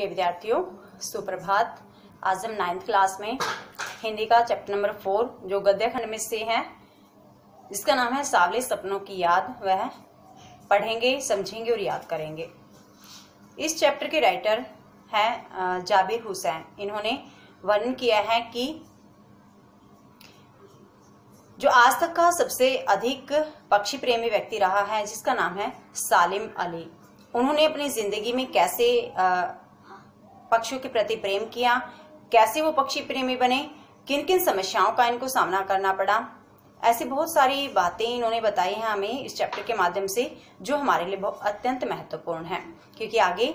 प्रिय विद्यार्थियों, सुप्रभात। आज हम 9th क्लास में हिंदी का चैप्टर नंबर 4 जो गद्य खंड में से है, जिसका नाम है सावले सपनों की याद, वह पढ़ेंगे, समझेंगे और याद करेंगे। इस चैप्टर के राइटर है जाबिर हुसैन। इन्होंने वर्णन किया है कि जो आज तक का सबसे अधिक पक्षी प्रेमी व्यक्ति रहा है, जिसका नाम है सालिम अली, उन्होंने अपनी जिंदगी में कैसे पक्षियों के प्रति प्रेम किया, कैसे वो पक्षी प्रेमी बने, किन किन समस्याओं का इनको सामना करना पड़ा, ऐसी बहुत सारी बातें इन्होंने बताई हैं हमें इस चैप्टर के माध्यम से, जो हमारे लिए बहुत अत्यंत महत्वपूर्ण है, क्योंकि आगे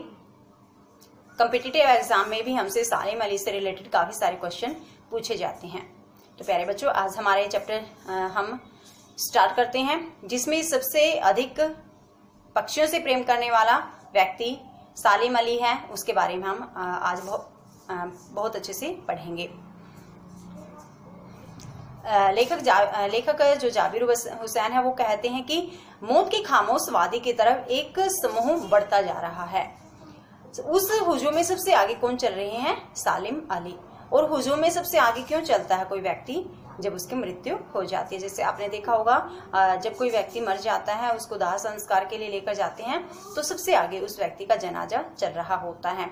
कॉम्पिटिटिव एग्जाम में भी हमसे सालिम अली से रिलेटेड काफी सारे क्वेश्चन पूछे जाते हैं। तो प्यारे बच्चों, आज हमारे चैप्टर हम स्टार्ट करते हैं, जिसमें सबसे अधिक पक्षियों से प्रेम करने वाला व्यक्ति सालिम अली है। उसके बारे में हम आज बहुत अच्छे से पढ़ेंगे। लेखक जो जाबिर हुसैन है, वो कहते हैं कि मौत की खामोश वादी की तरफ एक समूह बढ़ता जा रहा है। उस हुजूम में सबसे आगे कौन चल रहे हैं? सालिम अली। और हुजूम में सबसे आगे क्यों चलता है कोई व्यक्ति? जब उसकी मृत्यु हो जाती है। जैसे आपने देखा होगा, जब कोई व्यक्ति मर जाता है, उसको दाह संस्कार के लिए लेकर जाते हैं, तो सबसे आगे उस व्यक्ति का जनाजा चल रहा होता है।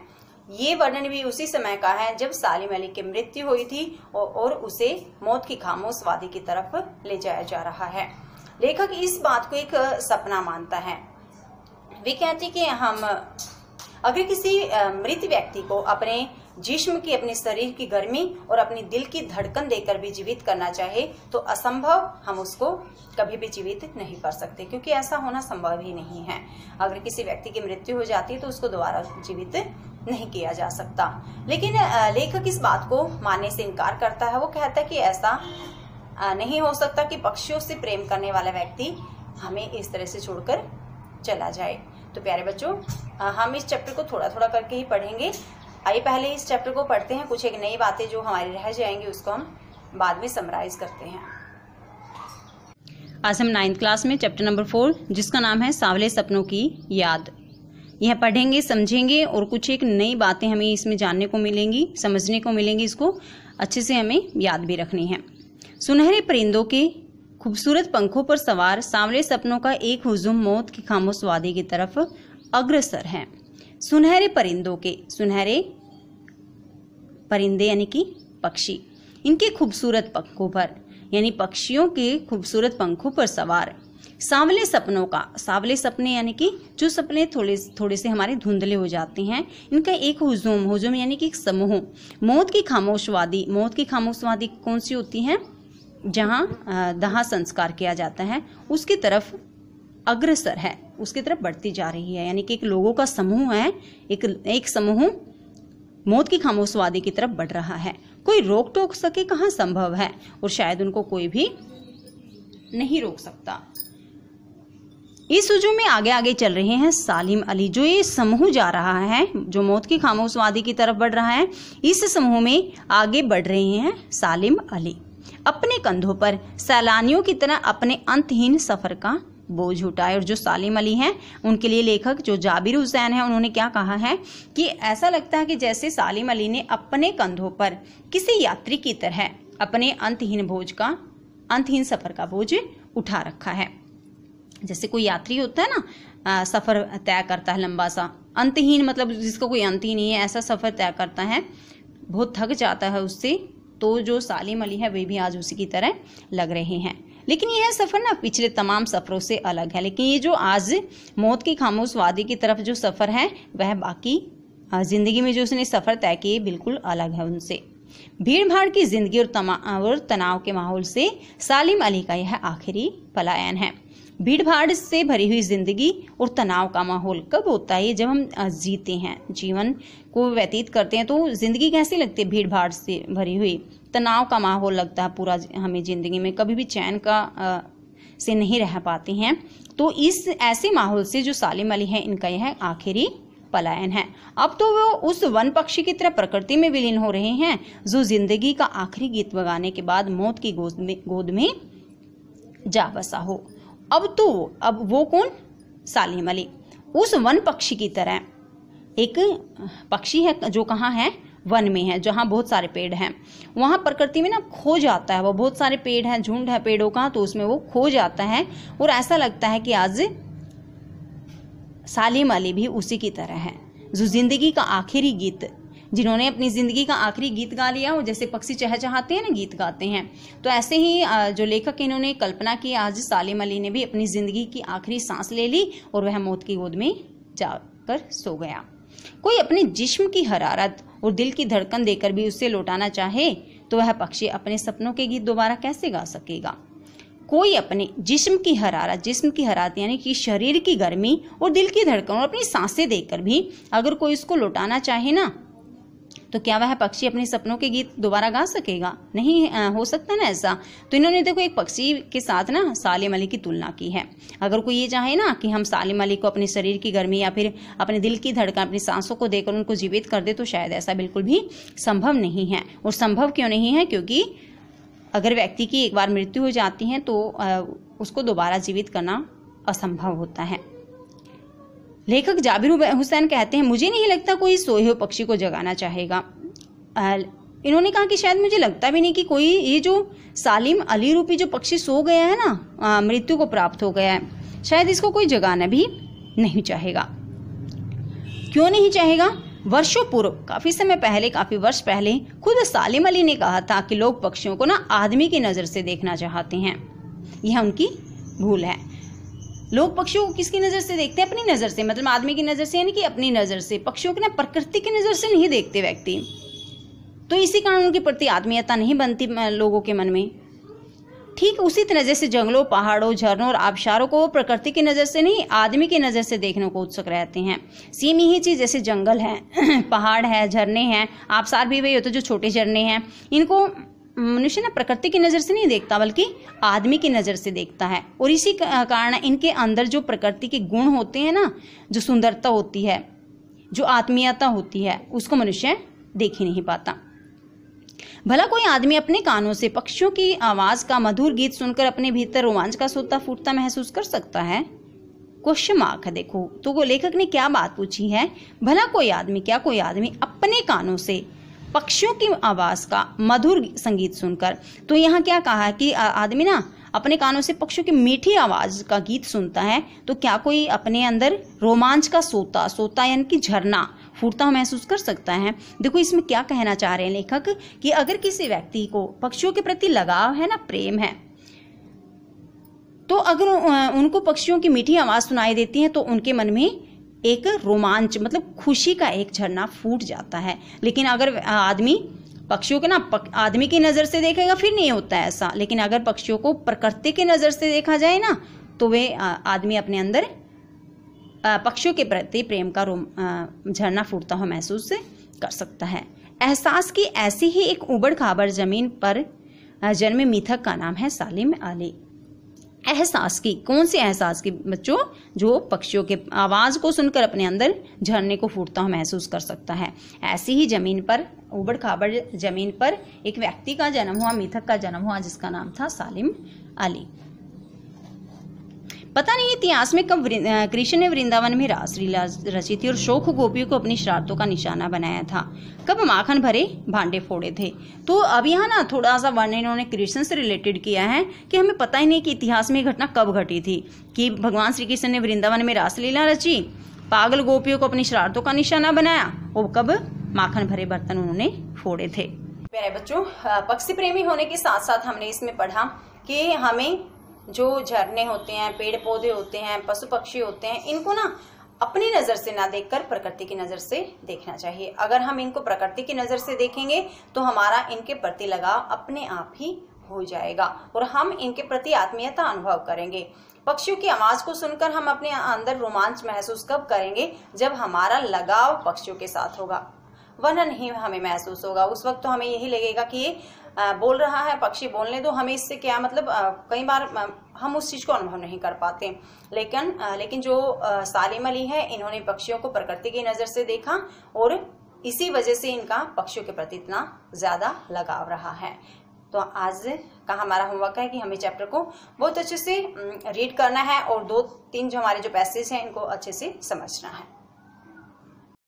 ये वर्णन भी उसी समय का है जब सालिम अली की मृत्यु हुई थी और उसे मौत की खामोश वादी की तरफ ले जाया जा रहा है। लेखक इस बात को एक सपना मानता है। वे कहते कि हम अगर किसी मृत व्यक्ति को अपने जिस्म की, अपने शरीर की गर्मी और अपनी दिल की धड़कन देकर भी जीवित करना चाहे, तो असंभव हम उसको कभी भी जीवित नहीं कर सकते, क्योंकि ऐसा होना संभव ही नहीं है। अगर किसी व्यक्ति की मृत्यु हो जाती है तो उसको दोबारा जीवित नहीं किया जा सकता। लेकिन लेखक इस बात को मानने से इनकार करता है। वो कहता है कि ऐसा नहीं हो सकता कि पक्षियों से प्रेम करने वाला व्यक्ति हमें इस तरह से छोड़कर चला जाए। तो प्यारे बच्चों, हम इस चैप्टर को थोड़ा थोड़ा करके ही पढ़ेंगे। आइए पहले इस चैप्टर को पढ़ते हैं। कुछ एक नई बातें जो हमारी रह जाएंगी उसको हम बाद में समराइज करते हैं। आज हम 9th क्लास में चैप्टर नंबर 4, जिसका नाम है सावले सपनों की याद, यह पढ़ेंगे, समझेंगे और कुछ एक नई बातें हमें इसमें जानने को मिलेंगी, समझने को मिलेंगी। इसको अच्छे से हमें याद भी रखनी है। सुनहरे परिंदों के खूबसूरत पंखों पर सवार सांवले सपनों का एक हुजूम मौत की खामोश वादी की तरफ अग्रसर है। सुनहरे परिंदों के, सुनहरे परिंदे यानी कि पक्षी, इनके खूबसूरत पंखों पर, यानी पक्षियों के खूबसूरत पंखों पर सवार सांवले सपनों का, सांवले सपने यानी कि जो सपने थोड़े से हमारे धुंधले हो जाते हैं, इनका एक हुजूम यानी कि एक समूह मौत की खामोश वादी। मौत की खामोश वादी कौन सी होती है? जहाँ दाह संस्कार किया जाता है, उसकी तरफ अग्रसर है, उसकी तरफ बढ़ती जा रही है। यानी कि एक लोगों का समूह है, एक समूह मौत की खामोश वादी की तरफ बढ़ रहा है। कोई रोक टोक सके कहाँ संभव है, और शायद उनको कोई भी नहीं रोक सकता। इस हुजूम में आगे आगे चल रहे हैं सालिम अली। जो ये समूह जा रहा है, जो मौत की खामोश वादी की तरफ बढ़ रहा है, इस समूह में आगे बढ़ रहे हैं सालिम अली। अपने कंधों पर सैलानियों की तरह अपने अंतहीन सफर का बोझ उठाए। और जो सालिम अली हैं, उनके लिए लेखक जो जाबिर हुसैन है, उन्होंने क्या कहा है कि ऐसा लगता है कि जैसे सालिम अली ने अपने कंधों पर किसी यात्री की तरह अपने अंतहीन सफर का बोझ उठा रखा है। जैसे कोई यात्री होता है ना, सफर तय करता है लंबा सा, अंतहीन मतलब जिसका कोई अंत ही नहीं है, ऐसा सफर तय करता है, बहुत थक जाता है उससे। तो जो सालिम अली है, वे भी आज उसी की तरह लग रहे हैं। लेकिन यह सफर ना पिछले तमाम सफरों से अलग है। लेकिन ये जो आज मौत की खामोश वादी की तरफ जो सफर है, वह बाकी जिंदगी में जो उसने सफर तय किए बिल्कुल अलग है उनसे। भीड़ भाड़ की जिंदगी और तनाव के माहौल से सालिम अली का यह आखिरी पलायन है। भीड़ भाड़ से भरी हुई जिंदगी और तनाव का माहौल कब होता है? जब हम जीते हैं, जीवन को व्यतीत करते हैं, तो जिंदगी कैसी लगती है? भीड़ भाड़ से भरी हुई, तनाव का माहौल लगता है पूरा हमें जिंदगी में, कभी भी चैन का से नहीं रह पाते हैं। तो इस ऐसे माहौल से जो सालिम अली है, इनका यह आखिरी पलायन है। अब तो वो उस वन पक्षी की तरह प्रकृति में विलीन हो रहे हैं, जो जिंदगी का आखिरी गीत बगाने के बाद मौत की गोद में जा बसा हो। अब वो कौन? सालिम अली उस वन पक्षी की तरह एक पक्षी है जो कहाँ है, वन में है, जहाँ बहुत सारे पेड़ हैं। वहाँ प्रकृति में ना खो जाता है, वो बहुत सारे पेड़ हैं, झुंड है पेड़ों का, तो उसमें वो खो जाता है और ऐसा लगता है कि आज सालिम अली भी उसी की तरह है, जो जिंदगी का आखिरी गीत, जिन्होंने अपनी जिंदगी का आखिरी गीत गा लिया, वो जैसे पक्षी चहचहाते हैं ना, गीत गाते हैं, तो ऐसे ही जो लेखक इन्होंने कल्पना की, आज सालिम अली ने भी अपनी जिंदगी की आखिरी सांस ले ली और वह मौत की गोद में जाकर सो गया। कोई अपने जिस्म की हरारत और दिल की धड़कन देकर भी उसे लौटाना चाहे तो वह पक्षी अपने सपनों के गीत दोबारा कैसे गा सकेगा। कोई अपने जिस्म की हरारत यानी कि शरीर की गर्मी और दिल की धड़कन और अपनी सांसें देकर भी अगर कोई इसको लौटाना चाहे ना, तो क्या वह पक्षी अपने सपनों के गीत दोबारा गा सकेगा? नहीं हो सकता ना ऐसा। तो इन्होंने देखो एक पक्षी के साथ ना सालिम अली की तुलना की है। अगर कोई ये चाहे ना कि हम सालिम अली को अपने शरीर की गर्मी या फिर अपने दिल की धड़कन, अपनी सांसों को देकर उनको जीवित कर दे, तो शायद ऐसा बिल्कुल भी संभव नहीं है। और संभव क्यों नहीं है? क्योंकि अगर व्यक्ति की एक बार मृत्यु हो जाती है तो उसको दोबारा जीवित करना असंभव होता है। लेखक जाबिर हुसैन कहते हैं, मुझे नहीं लगता कोई सोए हुए पक्षी को जगाना चाहेगा। इन्होंने कहा कि शायद मुझे लगता भी नहीं कि कोई, ये जो सालिम अली रूपी जो पक्षी सो गया है ना, मृत्यु को प्राप्त हो गया है, शायद इसको कोई जगाना भी नहीं चाहेगा। क्यों नहीं चाहेगा? वर्षों पूर्व, काफी समय पहले, काफी वर्ष पहले खुद सालिम अली ने कहा था कि लोग पक्षियों को ना आदमी की नजर से देखना चाहते हैं। यह उनकी भूल है। लोग पक्षियों को किसकी नजर से देखते हैं? अपनी नजर से, मतलब आदमी की नजर से, यानी कि अपनी नजर से। पक्षियों को ना प्रकृति की नजर से नहीं देखते व्यक्ति, तो इसी कारण उनके प्रति आत्मीयता नहीं बनती लोगों के मन में। ठीक उसी तरह जैसे जंगलों, पहाड़ों, झरनों और आबशारों को प्रकृति की नजर से नहीं, आदमी की नजर से देखने को उत्सुक रहते हैं। सेम यही चीज जैसे जंगल है पहाड़ है, झरने हैं, आबशार भी वही होते जो छोटे झरने हैं, इनको मनुष्य ना प्रकृति की नजर से नहीं देखता बल्कि आदमी की नजर से देखता है। और इसी कारण इनके अंदर जो प्रकृति के गुण होते हैं ना, जो सुंदरता होती है, जो आत्मीयता होती है, उसको मनुष्य देख ही नहीं पाता। भला कोई आदमी अपने कानों से पक्षियों की आवाज का मधुर गीत सुनकर अपने भीतर रोमांच का सोता फूटता महसूस कर सकता है? क्वेश्चन मार्क है। देखो तो वो लेखक ने क्या बात पूछी है, भला कोई आदमी, क्या कोई आदमी अपने कानों से पक्षियों की आवाज का मधुर संगीत सुनकर, तो यहाँ क्या कहा है कि आदमी ना अपने कानों से पक्षियों की मीठी आवाज का गीत सुनता है, तो क्या कोई अपने अंदर रोमांच का सोता यानी कि झरना फूटता महसूस कर सकता है? देखो इसमें क्या कहना चाह रहे हैं लेखक कि अगर किसी व्यक्ति को पक्षियों के प्रति लगाव है ना, प्रेम है, तो अगर उनको पक्षियों की मीठी आवाज सुनाई देती है तो उनके मन में एक रोमांच, मतलब खुशी का एक झरना फूट जाता है। लेकिन अगर आदमी पक्षियों के ना आदमी की नजर से देखेगा फिर नहीं होता है ऐसा। लेकिन अगर पक्षियों को प्रकृति की नजर से देखा जाए ना, तो वे आदमी अपने अंदर पक्षियों के प्रति प्रेम का झरना फूटता हुआ महसूस कर सकता है। एहसास की ऐसी ही एक उबड़ खाबड़ जमीन पर जन्मे मिथक का नाम है सालिम अली। एहसास की, कौन से एहसास की बच्चों? जो पक्षियों के आवाज को सुनकर अपने अंदर झरने को फूटता हुआ महसूस कर सकता है। ऐसी ही जमीन पर, उबड़ खाबड़ जमीन पर एक व्यक्ति का जन्म हुआ, मिथक का जन्म हुआ, जिसका नाम था सालिम अली। पता नहीं इतिहास में कब कृष्ण ने वृंदावन में रासलीला रची थी और शोक गोपियों को अपनी शरारतों का निशाना बनाया था, कब माखन भरे भांडे फोड़े थे। तो अब यहाँ ना थोड़ा सा वर्णन इन्होंने कृष्ण से रिलेटेड किया है कि हमें पता ही नहीं कि इतिहास में घटना कब घटी थी, कि भगवान श्री कृष्ण ने वृंदावन में रासलीला रची, पागल गोपियों को अपनी शरारतों का निशाना बनाया, और कब माखन भरे बर्तन उन्होंने फोड़े थे। प्यारे बच्चों, पक्षी प्रेमी होने के साथ साथ हमने इसमें पढ़ा कि हमें जो झरने होते हैं, पेड़ पौधे होते हैं, पशु पक्षी होते हैं, इनको ना अपनी नजर से ना देखकर प्रकृति की नजर से देखना चाहिए। अगर हम इनको प्रकृति की नजर से देखेंगे तो हमारा इनके प्रति लगाव अपने आप ही हो जाएगा और हम इनके प्रति आत्मीयता अनुभव करेंगे। पक्षियों की आवाज को सुनकर हम अपने अंदर रोमांच महसूस कब करेंगे? जब हमारा लगाव पक्षियों के साथ होगा, वरना नहीं हमें महसूस होगा। उस वक्त तो हमें यही लगेगा कि ये बोल रहा है, पक्षी बोलने दो, हमें इससे क्या मतलब। कई बार हम उस चीज को अनुभव नहीं कर पाते। लेकिन जो सालिम अली है, इन्होंने पक्षियों को प्रकृति की नजर से देखा और इसी वजह से इनका पक्षियों के प्रति इतना ज्यादा लगाव रहा है। तो आज का हमारा होमवर्क है कि हमें चैप्टर को बहुत अच्छे से रीड करना है और 2-3 जो हमारे जो पैसेज हैं इनको अच्छे से समझना है।